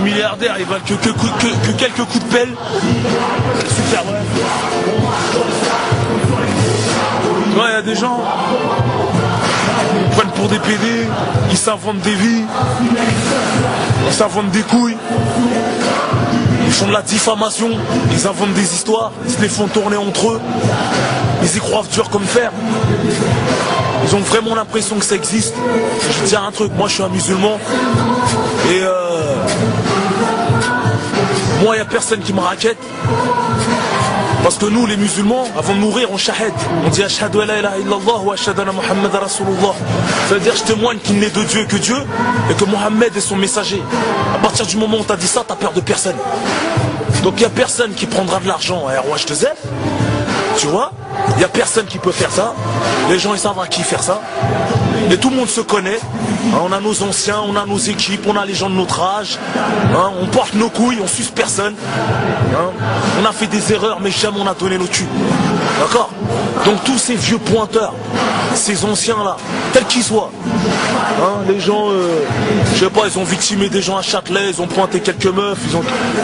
Les milliardaires, ils veulent que quelques coups de pelle. Super, ouais. Ouais, il y a des gens qui prennent pour des PD, qui s'inventent des vies, ils s'inventent des couilles. Ils font de la diffamation, ils inventent des histoires, ils se les font tourner entre eux. Ils y croient dur comme fer. Ils ont vraiment l'impression que ça existe. Je vais te dire un truc, moi je suis un musulman. Et moi il n'y a personne qui me raquette. Parce que nous les musulmans, avant de mourir on shahad. On dit ashhadu la ilaha illallah wa ashhadu anna Muhammad rasulullah. Ça veut dire je témoigne qu'il n'est de Dieu que Dieu et que Mohammed est son messager. À partir du moment où tu as dit ça, tu as peur de personne. Donc il n'y a personne qui prendra de l'argent à ROH2Z. Tu vois, il n'y a personne qui peut faire ça. Les gens ils savent à qui faire ça. Et tout le monde se connaît. On a nos anciens, on a nos équipes, on a les gens de notre âge. On porte nos couilles, on suce personne. On a fait des erreurs mais jamais on a donné nos culs. D'accord? Donc tous ces vieux pointeurs, ces anciens là, tels qu'ils soient. Les gens, je sais pas, ils ont victimé des gens à Châtelet, ils ont pointé quelques meufs,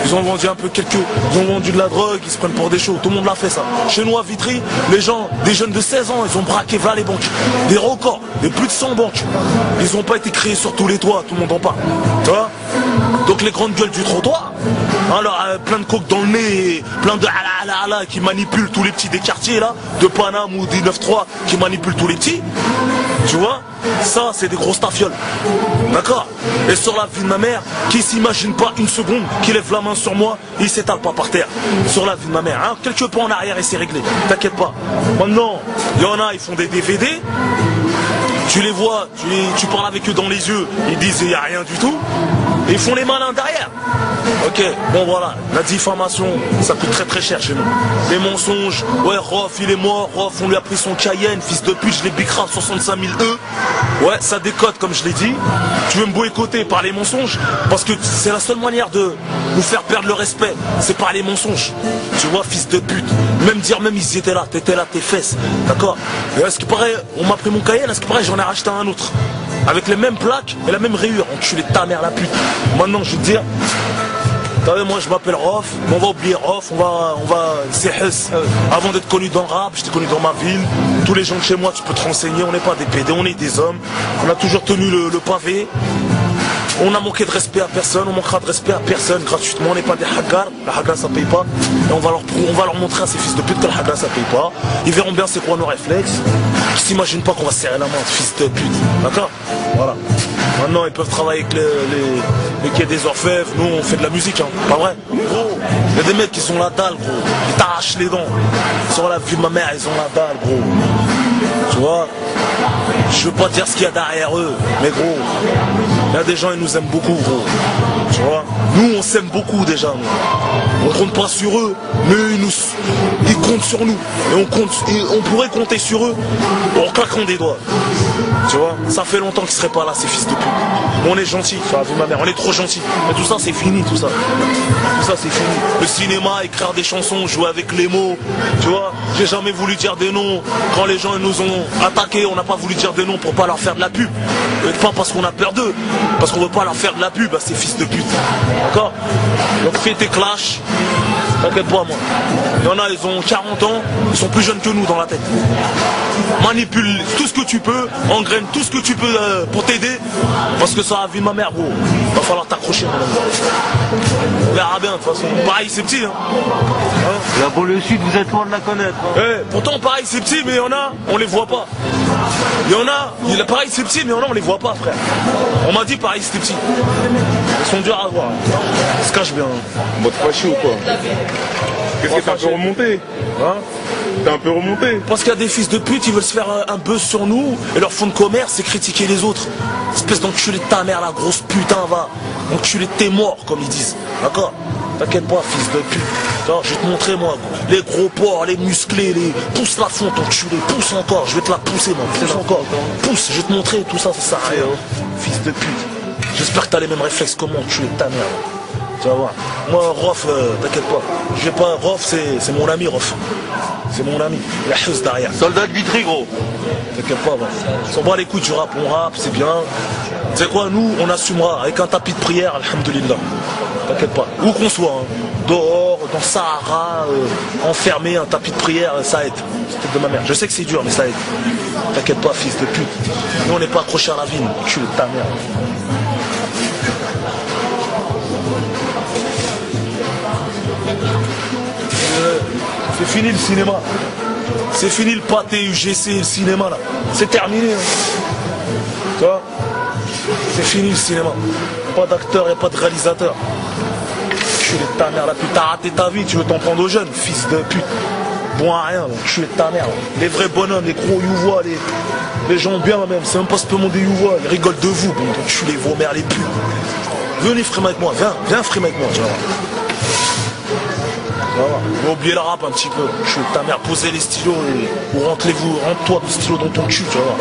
ils ont vendu un peu ils ont vendu de la drogue, ils se prennent pour des shows, tout le monde l'a fait ça. Chez nous à Vitry, les gens, des jeunes de 16 ans, ils ont braqué voilà les banques, des records, des plus de 100 banques. Ils n'ont pas été créés sur tous les toits, tout le monde en parle. Tu vois? Donc les grandes gueules du trottoir, alors plein de coke dans le nez, plein de qui manipulent tous les petits des quartiers là, de Paname ou des 9-3 qui manipulent tous les petits. Tu vois? Ça c'est des grosses tafioles. D'accord? Et sur la vie de ma mère, qui s'imagine pas une seconde, qui lève la main sur moi, il s'étale pas par terre. Sur la vie de ma mère. Quelques pas en arrière et c'est réglé. T'inquiète pas. Maintenant, il y en a, ils font des DVD. Tu les vois, tu parles avec eux dans les yeux, ils disent il n'y a rien du tout. Et ils font les malins derrière. Ok, bon voilà, la diffamation, ça coûte très très cher chez nous. Les mensonges, ouais, Rof, il est mort, Rof, on lui a pris son Cayenne, fils de pute, je l'ai bicrave 65 000 E. Ouais, ça décote comme je l'ai dit. Tu veux me boycotter par les mensonges, parce que c'est la seule manière de nous faire perdre le respect, c'est par les mensonges. Tu vois, fils de pute. Même dire, même ils étaient là, t'étais là, tes fesses. D'accord? Et à ce qui paraît, on m'a pris mon Cayenne, à ce qui paraît, j'en ai racheté un autre. Avec les mêmes plaques et la même rayure. Enculé de ta mère la pute. Maintenant je vais te dire, t'as vu, moi je m'appelle Rof, on va oublier Rof, c'est Hess. Avant d'être connu dans le rap, j'étais connu dans ma ville. Tous les gens de chez moi, tu peux te renseigner, on n'est pas des PD, on est des hommes. On a toujours tenu le pavé. On a manqué de respect à personne, on manquera de respect à personne gratuitement, on n'est pas des haggars, la haggar ça paye pas. Et on va leur montrer à ces fils de pute que la haggar ça paye pas. Ils verront bien c'est quoi nos réflexes. Ils s'imaginent pas qu'on va serrer la main, fils de pute. D'accord? Voilà. Maintenant ils peuvent travailler avec les quais des orfèvres, nous on fait de la musique, hein. Pas vrai? Gros, il y a des mecs qui sont la dalle gros, ils t'arrachent les dents. Sur la vue de ma mère, ils ont la dalle gros. Tu vois? Je veux pas dire ce qu'il y a derrière eux, mais gros, il y a des gens, ils nous aiment beaucoup, gros. Tu vois? Nous, on s'aime beaucoup déjà, nous. On compte pas sur eux, mais ils comptent sur nous. Et on pourrait compter sur eux en claquant des doigts. Tu vois? Ça fait longtemps qu'ils seraient pas là, ces fils de pute. On est gentils, ça a vu ma mère, on est trop gentils. Mais tout ça, c'est fini, tout ça. Tout ça, c'est fini. Le cinéma, écrire des chansons, jouer avec les mots. Tu vois? J'ai jamais voulu dire des noms. Quand les gens nous ont attaqués, on n'a pas voulu dire des noms pour pas leur faire de la pub. Et pas parce qu'on a peur d'eux, parce qu'on veut pas leur faire de la pub à ces fils de pute. D'accord? Donc fais tes clashs. T'inquiète pas moi. Il y en a, ils ont 40 ans, ils sont plus jeunes que nous dans la tête. Manipule tout ce que tu peux, engraine tout ce que tu peux pour t'aider. Parce que ça a vu ma mère gros. Va falloir t'accrocher mon ami. On verra bien de toute façon. Pareil c'est petit hein. La banlieue sud, vous êtes loin de la connaître. Hein. Pourtant pareil c'est petit mais il y en a, on les voit pas. Il y en a, pareil c'est petit mais il y en a on les voit pas frère. On m'a dit pareil c'était petit. Ils sont durs à voir. Ils se cachent bien. Mode fâché ou quoi? Qu'est-ce que t'as un peu remonté? Hein? T'es un peu remonté? Parce qu'il y a des fils de pute, ils veulent se faire un buzz sur nous, et leur fond de commerce, c'est critiquer les autres. Espèce d'enculé de ta mère, la grosse putain, va. Enculé de tes morts, comme ils disent. D'accord? T'inquiète pas, fils de pute. Alors, je vais te montrer, moi, les gros porcs, les musclés, pousse la fonte, enculé, pousse encore, je vais te la pousser, moi, pousse encore. Pousse, je vais te montrer, tout ça, ça sert à rien. Fils de pute. J'espère que t'as les mêmes réflexes que moi, enculé de ta mère. Tu vas voir. Moi, Rof, t'inquiète pas. J'ai pas. Rof, c'est mon ami, Rof. C'est mon ami. Il y a Hus derrière. Soldat de Vitry, gros. T'inquiète pas, on s'en bat les couilles du rap. On rappe, c'est bien. Tu sais quoi, nous, on assumera. Avec un tapis de prière, alhamdoulilah. T'inquiète pas. Où qu'on soit, hein. Dehors, dans Sahara, enfermé, un tapis de prière, ça aide. C'était de ma mère. Je sais que c'est dur, mais ça aide. T'inquiète pas, fils de pute. Nous, on n'est pas accrochés à la vie, tu es ta mère. C'est fini le cinéma. C'est fini le pâté UGC, le cinéma là. C'est terminé. Hein. Tu vois? C'est fini le cinéma. Pas d'acteur et pas de réalisateur. Tu es ta mère la pute. T'as raté ta vie, tu veux t'en prendre aux jeunes, fils de pute. Bon à rien, tu es ta mère. Les vrais bonhommes, les gros youvois, les gens bien même. C'est même pas ce peu monde des youvois. Ils rigolent de vous. Bon, tu les vos mères les putes. Venez frime avec moi, viens frime avec moi, tu vas voir. On va oublier le rap un petit peu. Je suis ta mère, posez les stylos ou rentre-toi le stylo dans ton cul, tu vas voir.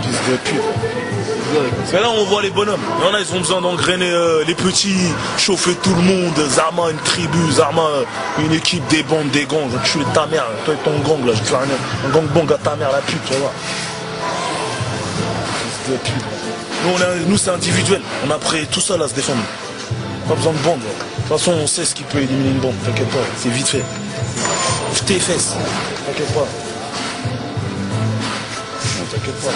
Fils de pute. C'est là où on voit les bonhommes. Il y en a, ils ont besoin d'engrainer les petits, chauffer tout le monde. Zarma, une tribu, Zarma, une équipe, des bandes, des gangs. Je suis ta mère, toi et ton gang là, je te fais un gangbang à ta mère la pute, tu vas voir. Fils de pute. Nous c'est individuel. On a pris tout seul à se défendre. Pas besoin de bande. De toute façon, on sait ce qui peut éliminer une bombe, t'inquiète pas, c'est vite fait. Tes fesses, t'inquiète pas. Non, t'inquiète pas.